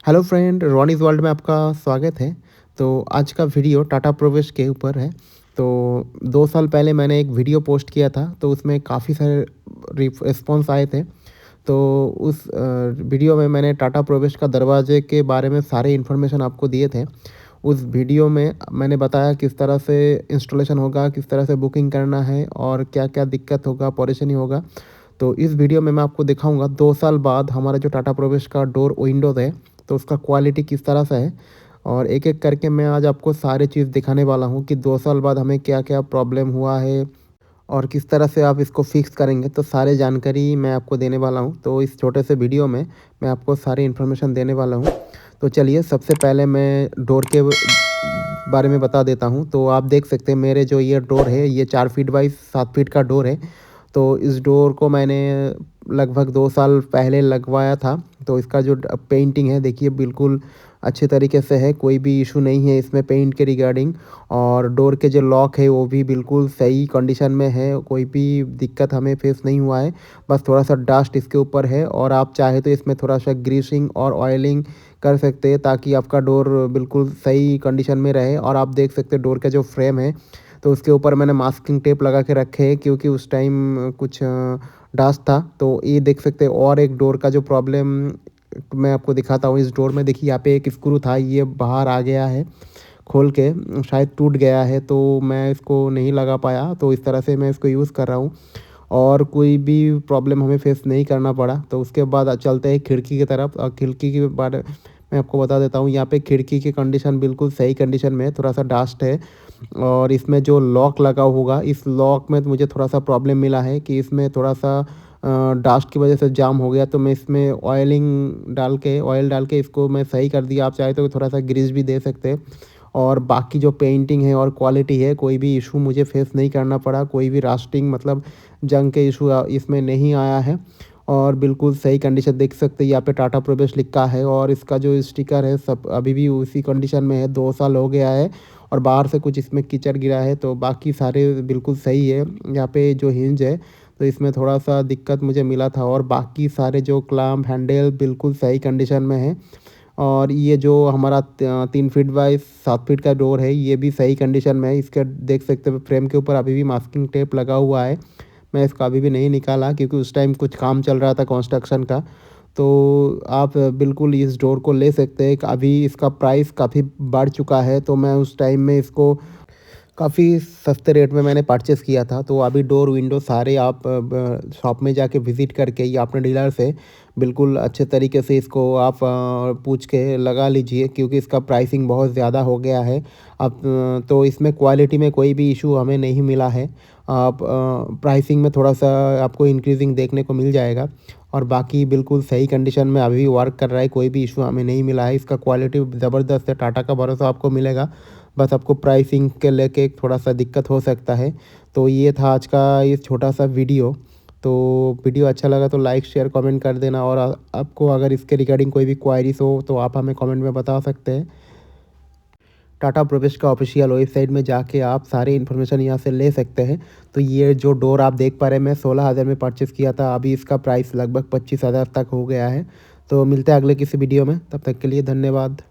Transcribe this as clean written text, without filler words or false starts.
Hello friend, रॉनीज़ world में आपका स्वागत है। तो आज का वीडियो टाटा प्रोवेश के ऊपर है। तो 2 साल पहले मैंने एक वीडियो पोस्ट किया था, तो उसमें काफ़ी सारे रिस्पॉन्स आए थे। तो उस वीडियो में मैंने टाटा प्रोवेश का दरवाजे के बारे में सारे इन्फॉर्मेशन आपको दिए थे। उस वीडियो में मैंने बताया किस तरह से इंस्टॉलेशन होगा, किस तरह से बुकिंग करना है और क्या-क्या दिक्कत होगा, परेशानी होगा। तो इस वीडियो में मैं आपको दिखाऊँगा 2 साल बाद हमारा जो टाटा प्रोवेश का डोर विंडोज़ है, तो उसका क्वालिटी किस तरह से है और एक-एक करके मैं आज आपको सारी चीज़ दिखाने वाला हूँ कि 2 साल बाद हमें क्या-क्या प्रॉब्लम हुआ है और किस तरह से आप इसको फिक्स करेंगे। तो सारे जानकारी मैं आपको देने वाला हूँ। तो इस छोटे से वीडियो में मैं आपको सारी इन्फॉर्मेशन देने वाला हूँ। तो चलिए सबसे पहले मैं डोर के बारे में बता देता हूँ। तो आप देख सकते हैं मेरे जो ये डोर है, ये 4 फीट बाई 7 फीट का डोर है। तो इस डोर को मैंने लगभग 2 साल पहले लगवाया था। तो इसका जो पेंटिंग है देखिए बिल्कुल अच्छे तरीके से है, कोई भी इशू नहीं है इसमें पेंट के रिगार्डिंग। और डोर के जो लॉक है वो भी बिल्कुल सही कंडीशन में है, कोई भी दिक्कत हमें फेस नहीं हुआ है। बस थोड़ा-सा डस्ट इसके ऊपर है और आप चाहे तो इसमें थोड़ा-सा ग्रीसिंग और ऑयलिंग कर सकते हैं ताकि आपका डोर बिल्कुल सही कंडीशन में रहे। और आप देख सकते हैं डोर का जो फ्रेम है, तो उसके ऊपर मैंने मास्किंग टेप लगा के रखे है क्योंकि उस टाइम कुछ डस्ट था। तो ये देख सकते हैं और एक डोर का जो प्रॉब्लम मैं आपको दिखाता हूँ। इस डोर में देखिए यहाँ पे एक स्क्रू था, ये बाहर आ गया है खोल के, शायद टूट गया है तो मैं इसको नहीं लगा पाया। तो इस तरह से मैं इसको यूज़ कर रहा हूँ और कोई भी प्रॉब्लम हमें फेस नहीं करना पड़ा। तो उसके बाद चलते हैं खिड़की की तरफ। खिड़की के बारे मैं आपको बता देता हूँ, यहाँ पे खिड़की की कंडीशन बिल्कुल सही कंडीशन में है, थोड़ा-सा डस्ट है। और इसमें जो लॉक लगा होगा, इस लॉक में मुझे थोड़ा-सा प्रॉब्लम मिला है कि इसमें थोड़ा-सा डस्ट की वजह से जाम हो गया। तो मैं इसमें ऑयल डाल के इसको मैं सही कर दिया। आप चाहे तो थोड़ा-सा ग्रीस भी दे सकते हैं। और बाकी जो पेंटिंग है और क्वालिटी है, कोई भी इशू मुझे फेस नहीं करना पड़ा, कोई भी रस्टिंग मतलब जंग के इशू इसमें नहीं आया है। और बिल्कुल सही कंडीशन देख सकते हैं, यहाँ पे टाटा प्रोवेश लिखा है और इसका जो स्टिकर है सब अभी भी उसी कंडीशन में है, 2 साल हो गया है। और बाहर से कुछ इसमें कीचड़ गिरा है, तो बाकी सारे बिल्कुल सही है। यहाँ पे जो हिंज है, तो इसमें थोड़ा-सा दिक्कत मुझे मिला था और बाकी सारे जो क्लैंप, हैंडल बिल्कुल सही कंडीशन में है। और ये जो हमारा 3 फीट बाय 7 फीट का डोर है, ये भी सही कंडीशन में है। इसके देख सकते हो फ्रेम के ऊपर अभी भी मास्किंग टेप लगा हुआ है। मैं इसको अभी भी नहीं निकाला क्योंकि उस टाइम कुछ काम चल रहा था कंस्ट्रक्शन का। तो आप बिल्कुल इस डोर को ले सकते हैं। अभी इसका प्राइस काफ़ी बढ़ चुका है, तो मैं उस टाइम में इसको काफ़ी सस्ते रेट में मैंने परचेज़ किया था। तो अभी डोर विंडो सारे आप ब शॉप में जाके विज़िट करके या अपने डीलर से बिल्कुल अच्छे तरीके से इसको आप पूछ के लगा लीजिए क्योंकि इसका प्राइसिंग बहुत ज़्यादा हो गया है। अब तो इसमें क्वालिटी में कोई भी इशू हमें नहीं मिला है। आप प्राइसिंग में थोड़ा-सा आपको इंक्रीज़िंग देखने को मिल जाएगा और बाकी बिल्कुल सही कंडीशन में अभी भी वर्क कर रहा है, कोई भी इशू हमें नहीं मिला है। इसका क्वालिटी ज़बरदस्त है, टाटा का भरोसा आपको मिलेगा। बस आपको प्राइसिंग के लेके थोड़ा-सा दिक्कत हो सकता है। तो ये था आज का ये छोटा-सा वीडियो। तो वीडियो अच्छा लगा तो लाइक, शेयर, कमेंट कर देना और आपको अगर इसके रिगार्डिंग कोई भी क्वेरीज़ हो तो आप हमें कमेंट में बता सकते हैं। टाटा प्रोवेश का ऑफ़िशियल वेबसाइट में जाके आप सारी इन्फॉर्मेशन यहाँ से ले सकते हैं। तो ये जो डोर आप देख पा रहे हैं, मैं 16,000 में परचेज़ किया था, अभी इसका प्राइस लगभग 25,000 तक हो गया है। तो मिलते हैं अगले किसी वीडियो में, तब तक के लिए धन्यवाद।